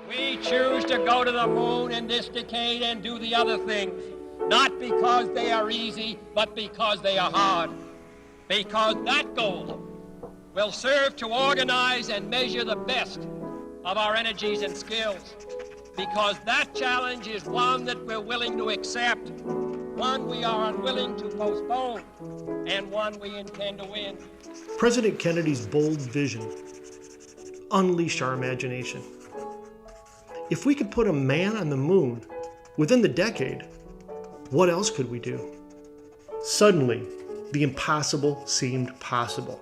We choose to go to the moon in this decade and do the other things, not because they are easy, but because they are hard. Because that goal will serve to organize and measure the best of our energies and skills. Because that challenge is one that we're willing to accept, one we are unwilling to postpone, and one we intend to win. President Kennedy's bold vision: unleash our imagination. If we could put a man on the moon within the decade, what else could we do? Suddenly, the impossible seemed possible.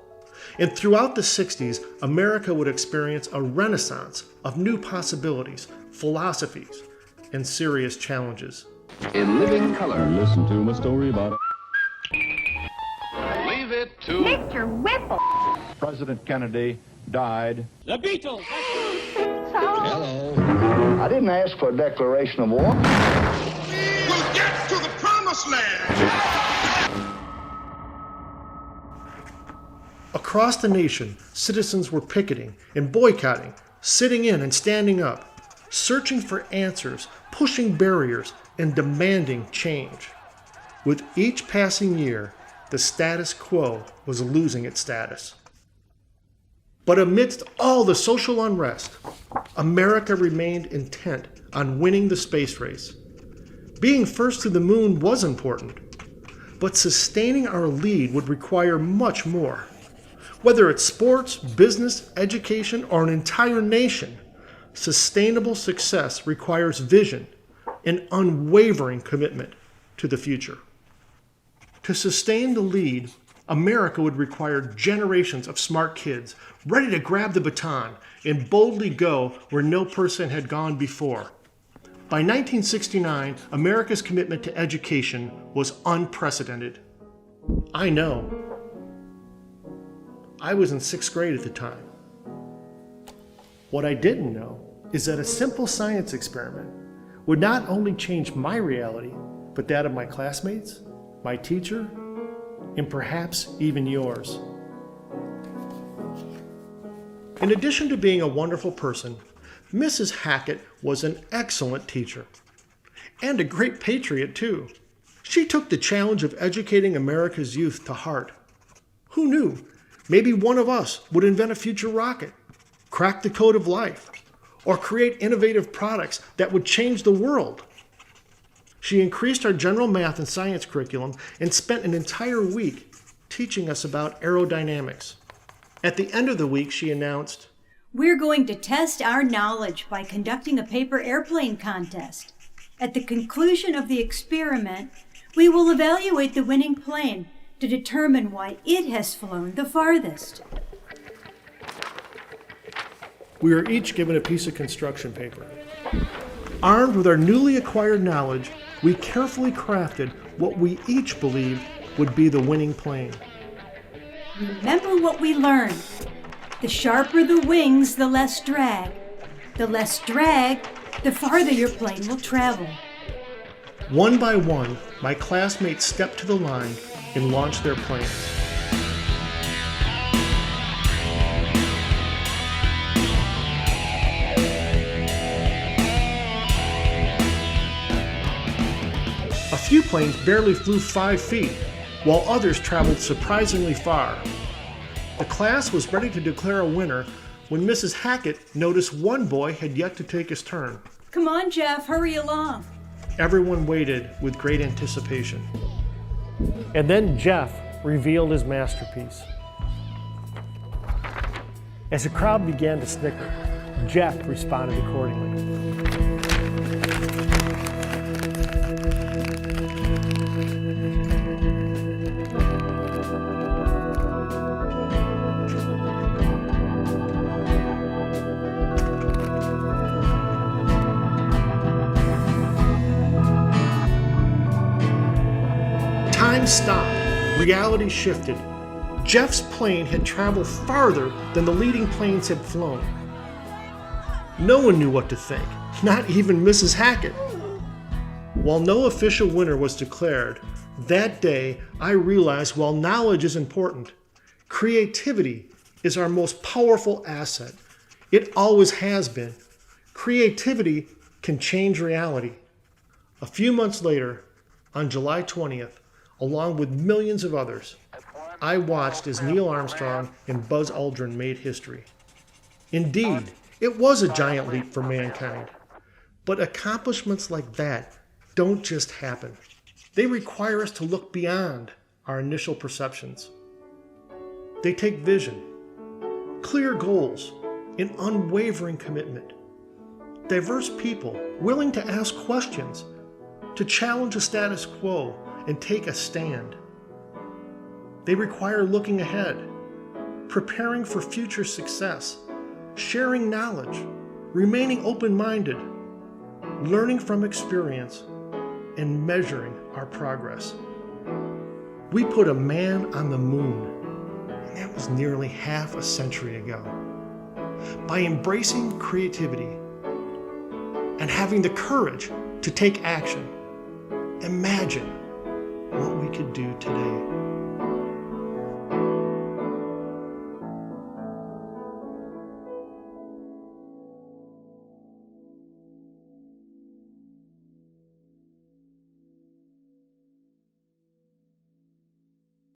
And throughout the 60s, America would experience a renaissance of new possibilities, philosophies, and serious challenges. In living color. Listen to my story about Leave it to Mr. Whipple. President Kennedy died. The Beatles! Hello. I didn't ask for a declaration of war. We'll get to the promised land. Across the nation, citizens were picketing and boycotting, sitting in and standing up, searching for answers, pushing barriers, and demanding change. With each passing year, the status quo was losing its status. But amidst all the social unrest, America remained intent on winning the space race. Being first to the moon was important, but sustaining our lead would require much more. Whether it's sports, business, education, or an entire nation, sustainable success requires vision and unwavering commitment to the future. To sustain the lead, America would require generations of smart kids ready to grab the baton and boldly go where no person had gone before. By 1969, America's commitment to education was unprecedented. I know. I was in 6th grade at the time. What I didn't know is that a simple science experiment would not only change my reality, but that of my classmates, my teacher, and perhaps even yours. In addition to being a wonderful person, Mrs. Hackett was an excellent teacher and a great patriot too. She took the challenge of educating America's youth to heart. Who knew? Maybe one of us would invent a future rocket, crack the code of life, or create innovative products that would change the world. She increased our general math and science curriculum and spent an entire week teaching us about aerodynamics. At the end of the week, she announced, "We're going to test our knowledge by conducting a paper airplane contest. At the conclusion of the experiment, we will evaluate the winning plane to determine why it has flown the farthest." We were each given a piece of construction paper. Armed with our newly acquired knowledge, we carefully crafted what we each believed would be the winning plane. Remember what we learned. The sharper the wings, the less drag. The less drag, the farther your plane will travel. One by one, my classmates stepped to the line and launched their planes. A few planes barely flew 5 feet, while others traveled surprisingly far. The class was ready to declare a winner when Mrs. Hackett noticed one boy had yet to take his turn. Come on, Jeff, hurry along. Everyone waited with great anticipation. And then Jeff revealed his masterpiece. As the crowd began to snicker, Jeff responded accordingly. Time stopped. Reality shifted. Jeff's plane had traveled farther than the leading planes had flown. No one knew what to think, not even Mrs. Hackett. While no official winner was declared, that day I realized while knowledge is important, creativity is our most powerful asset. It always has been. Creativity can change reality. A few months later, on July 20th, along with millions of others, I watched as Neil Armstrong and Buzz Aldrin made history. Indeed, it was a giant leap for mankind. But accomplishments like that don't just happen. They require us to look beyond our initial perceptions. They take vision, clear goals, and unwavering commitment. Diverse people willing to ask questions, to challenge the status quo and take a stand. They require looking ahead, preparing for future success, sharing knowledge, remaining open-minded, learning from experience, and measuring our progress. We put a man on the moon, and that was nearly half a century ago. By embracing creativity and having the courage to take action, imagine what we could do today.